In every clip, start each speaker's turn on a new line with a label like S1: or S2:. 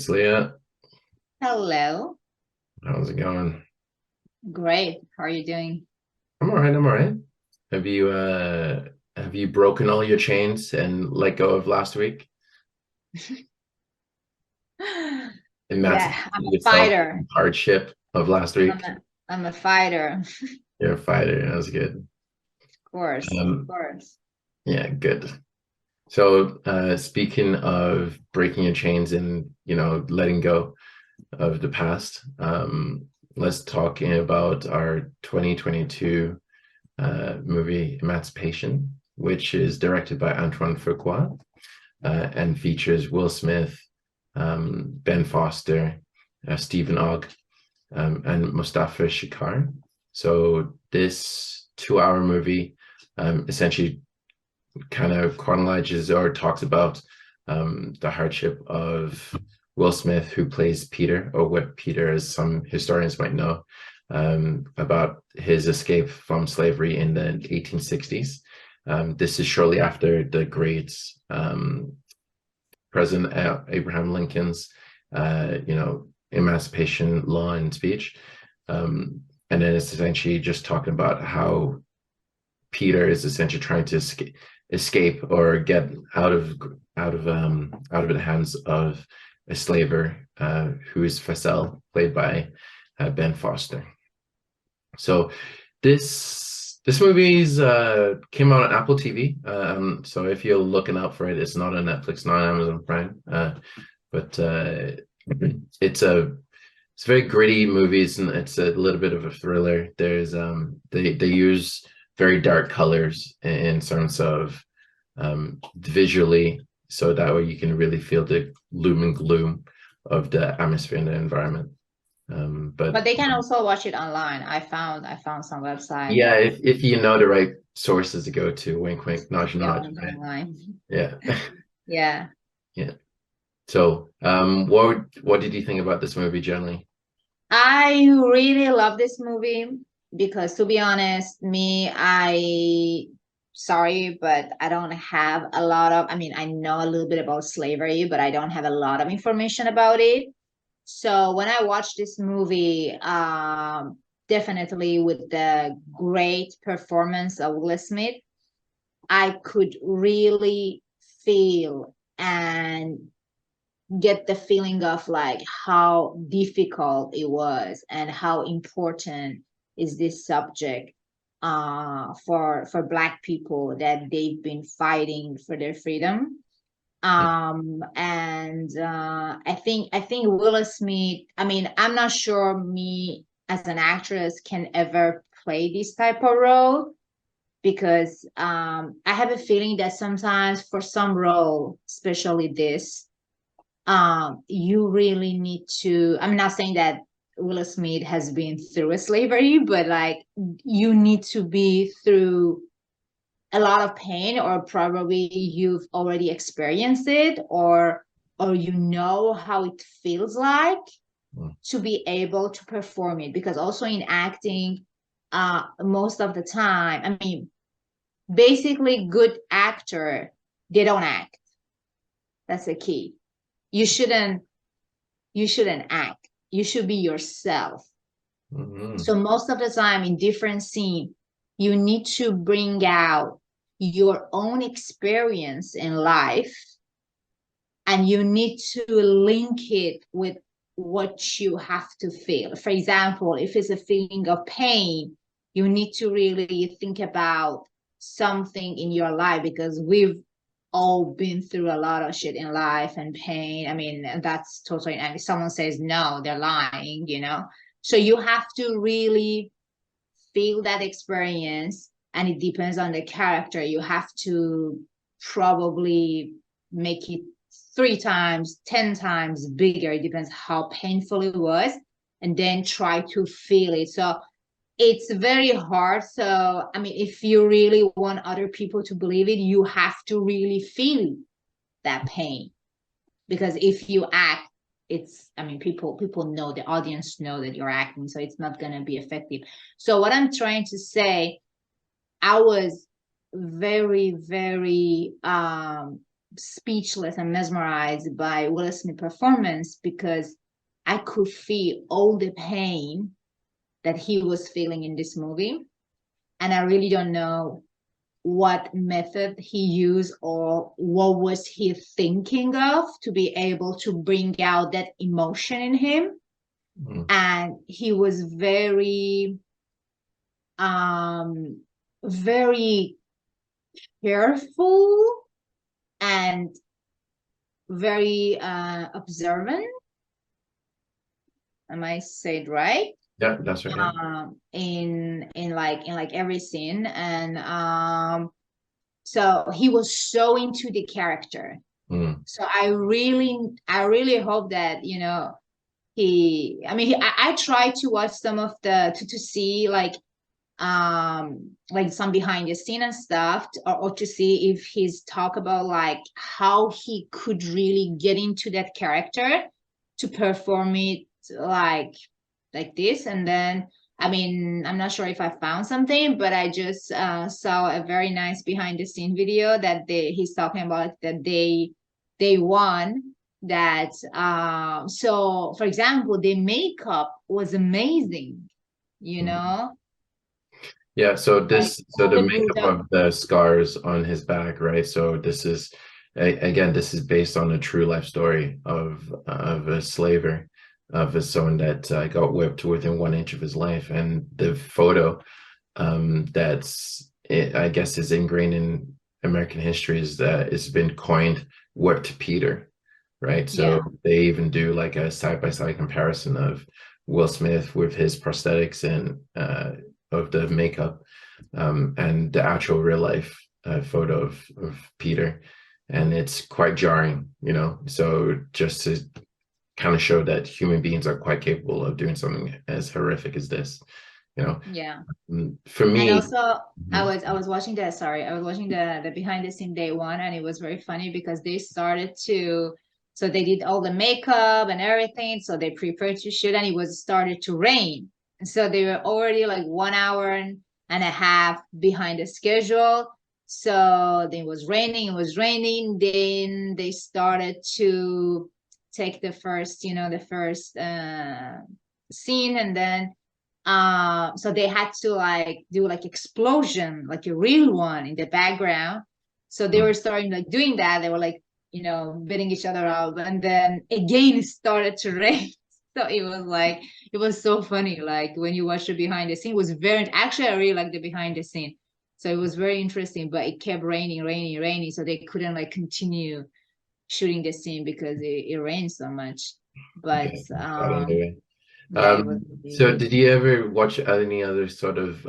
S1: Saliya.
S2: Hello.
S1: How's it going?
S2: Great. How are you doing?
S1: I'm all right, I'm all right. Have you have you broken all your chains and let go of last week? Emancipated
S2: Yeah, I'm a
S1: yourself from
S2: fighter.
S1: the hardship of last
S2: I'm
S1: week?
S2: a I'm a fighter. Of
S1: You're a fighter. That was good.
S2: course, of
S1: Um,
S2: course.
S1: yeah, good. So speaking of breaking your chains and letting go of the past, let's talk about our 2022 movie Emancipation, which is directed by Antoine Fuqua and features Will Smith, Ben Foster, Stephen Ogg, and Mustafa Shikar. So this 2 hour movie essentially kind of chronologizes or talks about the hardship of Will Smith, who plays Peter, or what Peter, as some historians might know, about his escape from slavery in the 1860s. This is shortly after the great President Abraham Lincoln's, emancipation law and speech. And then it's essentially just talking about how Peter is essentially trying to escape or get out of the hands of a slaver who is Faisal, played by Ben Foster. So this movie's came out on Apple TV. So if you're looking out for it, it's not on Netflix, not on Amazon Prime. But it's a it's a very gritty movie. It's a little bit of a thriller. There's they use very dark colors in terms of visually, so that way you can really feel the gloom and gloom of the atmosphere and the environment. But
S2: But they can also watch it online. I found some website
S1: yeah,
S2: that
S1: if you know the right sources to go to, wink, wink, nudge,
S2: yeah,
S1: nudge,
S2: on
S1: right?
S2: online.
S1: Yeah,
S2: Yeah.
S1: yeah. So, what did you think about this movie generally?
S2: I really love this movie because, to be honest, sorry, but I don't have a lot of, I mean, I know a little bit about slavery, but I don't have a lot of information about it. So when I watched this movie, definitely with the great performance of Will Smith, I could really feel and get the feeling of like how difficult it was and how important is this subject for Black people, that they've been fighting for their freedom. And I think Will Smith, I mean, I'm not sure me as an actress can ever play this type of role, because I have a feeling that sometimes for some role, especially this, you really need to, I'm not saying that Will Smith has been through a slavery, but like you need to be through a lot of pain, or probably you've already experienced it, or you know how it feels like
S1: Mm.
S2: to be able to perform it. Because also in acting, most of the time, I mean, basically good actor, they don't act. That's the key. You shouldn't you shouldn't act. You should be yourself.
S1: Mhm.
S2: So most of the time in different scene, you need to bring out your own experience in life, and you need to link it with what you have to feel. For example, if it's a feeling of pain, you need to really think about something in your life, because we've all been through a lot of shit in life and pain. I mean, that's totally, and if someone says no, they're lying. So you have to really feel that experience, and it depends on the character. You have to probably make it 3 times, 10 times bigger. It depends how painful it was, and then try to feel it. So it's very hard. So I mean, if you really want other people to believe it, you have to really feel that pain. Because if you act, it's, I mean, people know, the audience know that you're acting, so it's not going to be effective. So what I'm trying to say, I was very, very speechless and mesmerized by Will Smith's performance because I could feel all the pain that he was feeling in this movie. And I really don't know what method he used or what was he thinking of to be able to bring out that emotion in him. And he was very very careful and very observant. Am I said right?
S1: Yeah, that's right.
S2: In every scene. And so he was so into the character. So I really hope that, you know, I tried to watch some of the to see like some behind the scene and stuff, or to see if he's talk about like how he could really get into that character to perform it like this. And then I'm not sure if I found something, but I just saw a very nice behind the scene video that he's talking about that they won that. So for example, the makeup was amazing, you know.
S1: Yeah, so
S2: Like
S1: the
S2: the
S1: makeup
S2: build-up.
S1: of the scars on his back, right? So this is again, this is based on a true life story of a slaver, of someone that got whipped within 1 inch of his life. And the photo I guess is ingrained in American history is that it's been coined "whipped Peter," right? So
S2: Yeah.
S1: they even do like a side-by-side comparison of Will Smith with his prosthetics and of the makeup, and the actual real life photo of Peter. And it's quite jarring, you know. So just to kind of show that human beings are quite capable of doing something as horrific as this, you know.
S2: Yeah.
S1: For
S2: And
S1: me,
S2: also I was watching the behind the scene day one, and it was very funny because they started to, so they did all the makeup and everything, so they prepared to shoot, and it was started to rain. And so they were already like 1 hour and a half behind the schedule. So then it was raining, then they started to take the first scene. And then so they had to like do like explosion, like a real one in the background. So they were starting like doing that. They were like, beating each other up, and then again it started to rain. So it was so funny. Like when you watch the behind the scene, it was very, actually I really like the behind the scene. So it was very interesting, but it kept raining, so they couldn't like continue shooting the scene because it rained so much. But
S1: okay, got underway.
S2: yeah, it was
S1: So
S2: really.
S1: did you ever watch any other sort of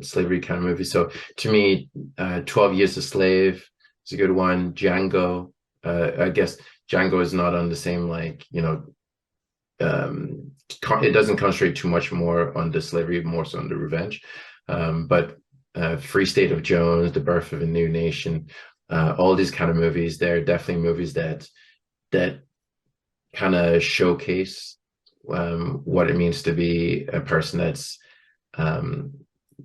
S1: slavery kind of movie? So to me, 12 Years a Slave is a good one. Django, I guess Django is not on the same, like, it doesn't concentrate too much more on the slavery, more so on the revenge. But Free State of Jones, The Birth of a New Nation, all these kind of movies, they're definitely movies that kind of showcase what it means to be a person um,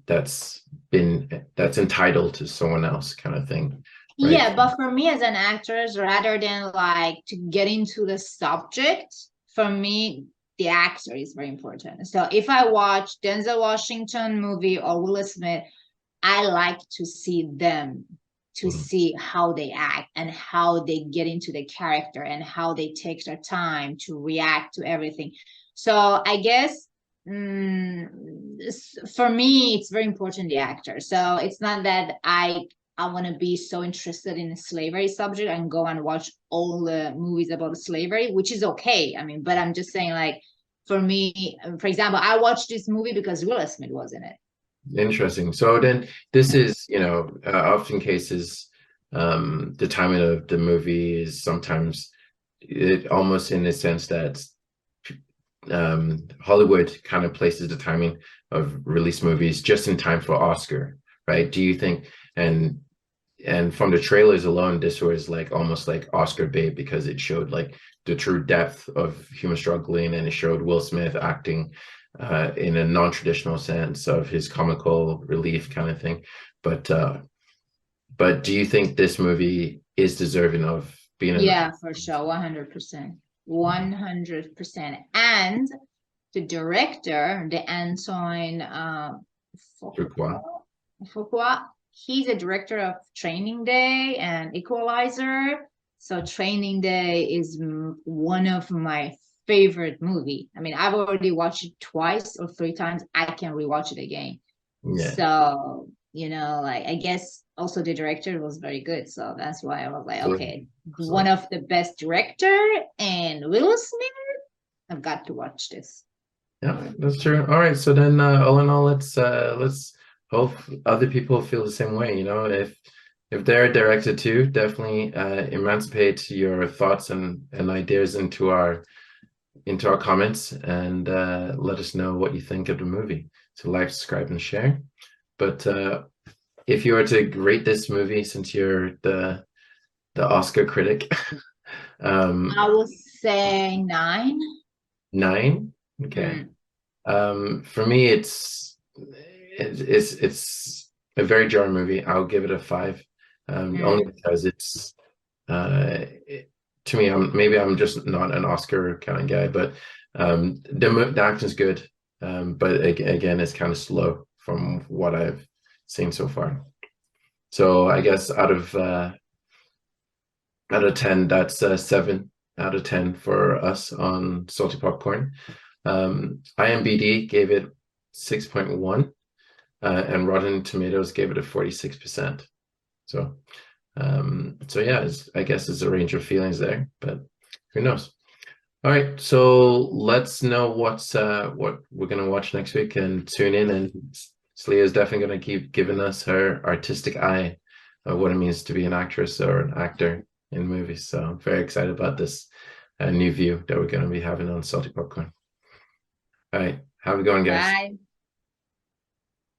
S1: that's entitled to someone else, kind of thing, right?
S2: Yeah, but for me as an actress, rather than like to get into the subject, for me, the actor is very important. So if I watch Denzel Washington movie or Will Smith, I like to see them, to
S1: Mhm.
S2: see how they act and how they get into the character and how they take their time to react to everything. So I guess for me, it's very important, the actor. So it's not that I want to be so interested in the slavery subject and go and watch all the movies about slavery, which is okay. But I'm just saying, like, for me, for example, I watched this movie because Will Smith was in it.
S1: Interesting. So then this is, often cases, the timing of the movie is sometimes it almost in the sense that Hollywood kind of places the timing of release movies just in time for Oscar, right? Do you think, and from the trailers alone, this was like almost like Oscar bait because it showed like the true depth of human struggling, and it showed Will Smith acting in a non-traditional sense of his comical relief kind of thing. But do you think this movie is deserving of being in.
S2: Yeah, for sure. 100%. 100%. And the director, the Antoine
S1: Fuqua.
S2: Fuqua, he's a director of Training Day and Equalizer. So Training Day is one of my favorite movie. I mean, I've already watched it twice or three times. I can rewatch it again.
S1: Yeah.
S2: So, like I guess also the director was very good. So that's why I was like, okay, one of the best director and Will Smith. I've got to watch this.
S1: Yeah, that's true. All right, so then all in all, let's hope other people feel the same way. If they're directed to, definitely emancipate your thoughts and ideas into our comments, and let us know what you think of the movie. So like, subscribe, and share. But if you were to rate this movie, since you're the Oscar critic,
S2: I would say 9.
S1: 9. Okay. For me, it's a very jarring movie. I'll give it a 5, only because it's to me, maybe I'm just not an Oscar kind of guy, but the acting's good, but again, it's kind of slow from what I've seen so far. So I guess out of 10, that's 7 out of 10 for us on Salty Popcorn. IMDb gave it 6.1, and Rotten Tomatoes gave it a 46%. So yeah, I guess it's a range of feelings there, but who knows? All right, so let's know what we're gonna watch next week, and tune in. And Saliya is definitely gonna keep giving us her artistic eye of what it means to be an actress or an actor in movies. So I'm very excited about this new view that we're gonna be having on Salty Popcorn. All right, have a good one, guys.
S2: Bye.